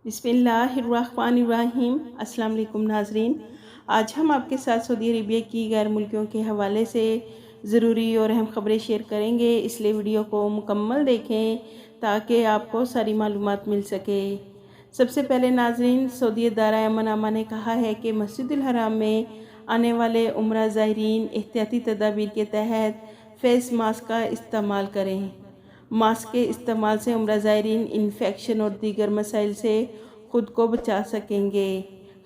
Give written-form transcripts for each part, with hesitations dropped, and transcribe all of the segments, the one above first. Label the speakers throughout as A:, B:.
A: बिस्मिल्लाहिर्रहमानिर्रहीम। अस्सलाम वालेकुम नाजरीन, आज हम आपके साथ सऊदी अरबिया की गैर मुल्कियों के हवाले से ज़रूरी और अहम खबरें शेयर करेंगे, इसलिए वीडियो को मुकम्मल देखें ताकि आपको सारी मालूमात मिल सके। सबसे पहले नाजरीन, सऊदी दायरा अमन अमान ने कहा है कि मस्जिदुल हराम में आने वाले उम्रा ज़ायरीन एहतियाती तदाबीर के तहत फेस मास्क का इस्तेमाल करें। मास्क के इस्तेमाल से उम्रा ज़ायरीन इन्फेक्शन और दीगर मसाइल से ख़ुद को बचा सकेंगे।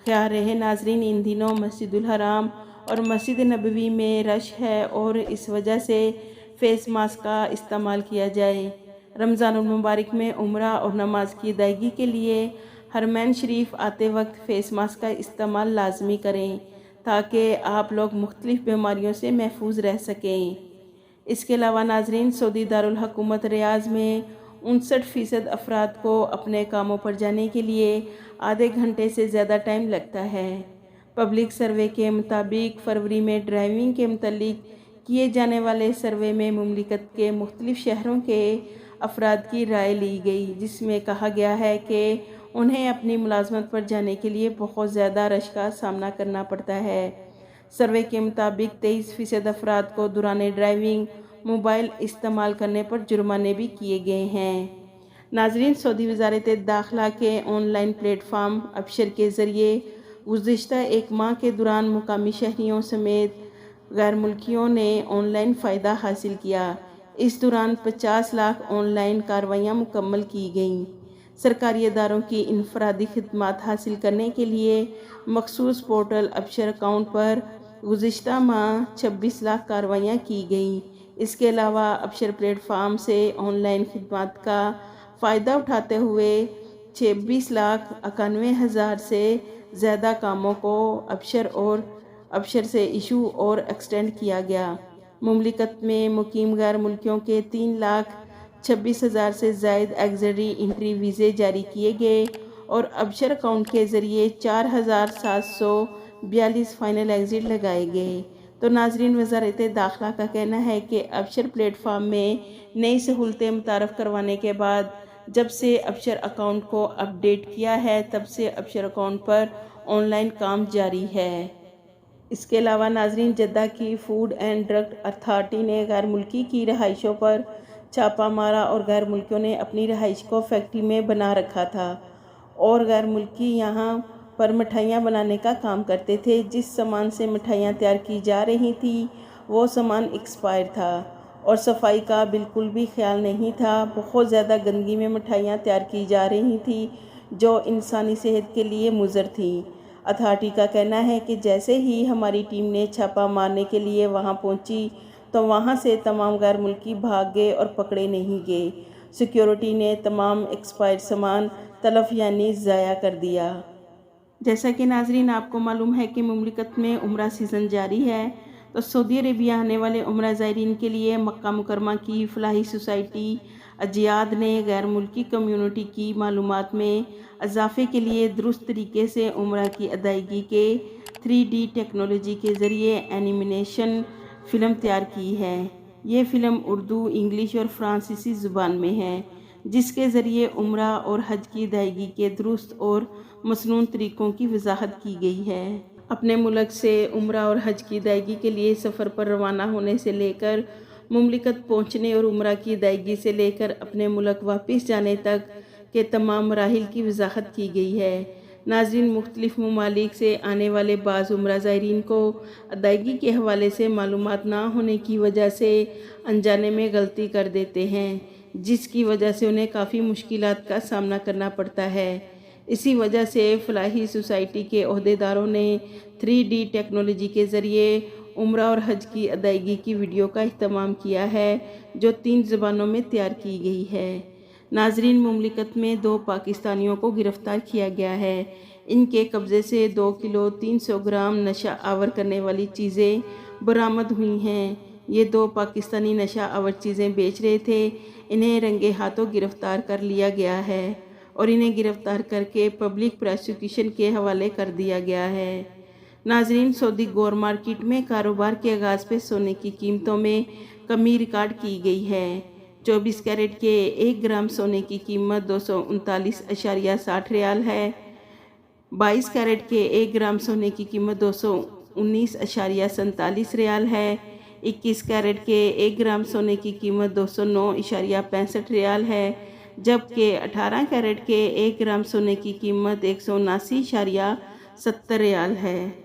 A: ख्याल रहे नाजरीन, इन दिनों मस्जिदुल हराम और मस्जिद नबवी में रश है और इस वजह से फ़ेस मास्क का इस्तेमाल किया जाए। रमज़ानुल मुबारक में उम्रा और नमाज की अदायगी के लिए हरमैन शरीफ आते वक्त फ़ेस मास्क का इस्तेमाल लाजमी करें ताकि आप लोग मुख्तलिफ़ बीमारियों से महफूज रह सकें। इसके अलावा नाजरीन, सऊदी दारुल हुकूमत रियाज़ में 59% अफराद को अपने कामों पर जाने के लिए आधे घंटे से ज़्यादा टाइम लगता है। पब्लिक सर्वे के मुताबिक फरवरी में ड्राइविंग के मुतल्लिक किए जाने वाले सर्वे में मुमलिकत के मुख्तलिफ शहरों के अफराद की राय ली गई, जिसमें कहा गया है कि उन्हें अपनी मुलाजमत पर जाने के लिए बहुत ज़्यादा रश का सामना करना पड़ता है। सर्वे के मुताबिक 23% अफराद को दौरान ड्राइविंग मोबाइल इस्तेमाल करने पर जुर्माने भी किए गए हैं। नाजरीन, सऊदी वज़ारत दाखिला के ऑनलाइन प्लेटफार्म अबशर के ज़रिए गुज़िश्ता एक माह के दौरान मुकामी शहरियों समेत गैर मुल्कियों ने ऑनलाइन फ़ायदा हासिल किया। इस दौरान 50 लाख ऑनलाइन कार्रवाइयाँ मुकम्मल की गईं। सरकारी इदारों की इनफरादी खिदमात हासिल करने के लिए मखसूस पोर्टल अबशर अकाउंट पर गुज़िश्ता माह 26 लाख कार्रवाइयाँ की गईं। इसके अलावा अबशर प्लेटफार्म से ऑनलाइन खिदमात का फ़ायदा उठाते हुए 26,91,000 से ज़्यादा कामों को अबशर से इशू और एक्सटेंड किया गया। मुमलिकत में मुकीम गैर मुल्कियों के 3,26,000 से ज़ायद एक्सरी इंट्री वीज़े जारी किए गए और अबशर अकाउंट के ज़रिए 4,742 फ़ाइनल एग्ज़िट लगाए गए। तो नाजरीन, वज़ारत दाखिला का कहना है कि अबशर प्लेटफार्म में नई सहूलतें मुतारफ़ करवाने के बाद जब से अबशर अकाउंट को अपडेट किया है, तब से अबशर अकाउंट पर ऑनलाइन काम जारी है। इसके अलावा नाजरीन, जद्दा की फूड एंड ड्रग अथॉरिटी ने गैर मुल्की की रहाइशों पर छापा मारा और गैर मुल्कियों ने अपनी रहाइश को फैक्ट्री में बना रखा था और गैर मुल्की यहाँ पर मिठाइयाँ बनाने का काम करते थे। जिस सामान से मिठाइयाँ तैयार की जा रही थी वो सामान एक्सपायर था और सफाई का बिल्कुल भी ख्याल नहीं था। बहुत ज़्यादा गंदगी में मिठाइयाँ तैयार की जा रही थी जो इंसानी सेहत के लिए मुज़र थी। अथॉरिटी का कहना है कि जैसे ही हमारी टीम ने छापा मारने के लिए वहां पहुंची तो वहां से तमाम गैर मुल्की भाग गए और पकड़े नहीं गए। सिक्योरिटी ने तमाम एक्सपायर्ड सामान तलफ यानी ज़ाया कर दिया। जैसा कि नाजरीन आपको मालूम है कि मुमलिकत में उम्रा सीज़न जारी है, तो सऊदी अरेबिया आने वाले उम्रा ज़ायरीन के लिए मक्का मुकरमा की फलाही सोसाइटी अजियाद ने गैर मुल्की कम्युनिटी की मालूमात में इजाफे के लिए दुरुस्त तरीके से उम्रा की अदायगी के 3D टेक्नोलॉजी के ज़रिए एनिमेशन फ़िल्म तैयार की है। ये फ़िल्म उर्दू, इंग्लिश और फ़्रांसीसी ज़ुबान में है, जिसके ज़रिए उम्रा और हज की अदायगी के दुरुस्त और मसनून तरीक़ों की वजाहत की गई है। अपने मुल्क से उम्रा और हज की अदायगी के लिए सफ़र पर रवाना होने से लेकर मुमलिकत पहुँचने और उम्रा की अदायगी से लेकर अपने मुल्क वापस जाने तक के तमाम मराहिल की वजाहत की गई है। नाज़रीन, मुख्तलिफ़ ममालिक से आने वाले बाज़ उम्रा ज़ायरीन को अदायगी के हवाले से मालूमात ना होने की वजह से अनजाने में गलती कर देते हैं, जिसकी वजह से उन्हें काफ़ी मुश्किलात का सामना करना पड़ता है। इसी वजह से फलाही सोसाइटी के ओहदेदारों ने 3D टेक्नोलॉजी के ज़रिए उम्रा और हज की अदायगी की वीडियो का इह्तमाम किया है, जो 3 ज़बानों में तैयार की गई है। नाजरीन, मुमलिकत में 2 पाकिस्तानियों को गिरफ़्तार किया गया है। इनके कब्ज़े से 2 किलो 300 ग्राम नशा आवर करने वाली चीज़ें बरामद हुई हैं। ये 2 पाकिस्तानी नशा आवर चीज़ें बेच रहे थे। इन्हें रंगे हाथों गिरफ़्तार कर लिया गया है और इन्हें गिरफ़्तार करके पब्लिक प्रोसिक्यूशन के हवाले कर दिया गया है। नाजरीन, सऊदी गौर मार्केट में कारोबार के आगाज़ पे सोने की कीमतों में कमी रिकॉर्ड की गई है। 24 कैरेट के 1 ग्राम सोने की कीमत 239.60 रियाल है। 22 कैरेट के 1 ग्राम सोने की कीमत 219.47 रियाल है। 21 कैरेट के 1 ग्राम सोने की कीमत 209.65 रियाल है, जबकि 18 कैरेट के 1 ग्राम सोने की कीमत 179.70 रियाल है।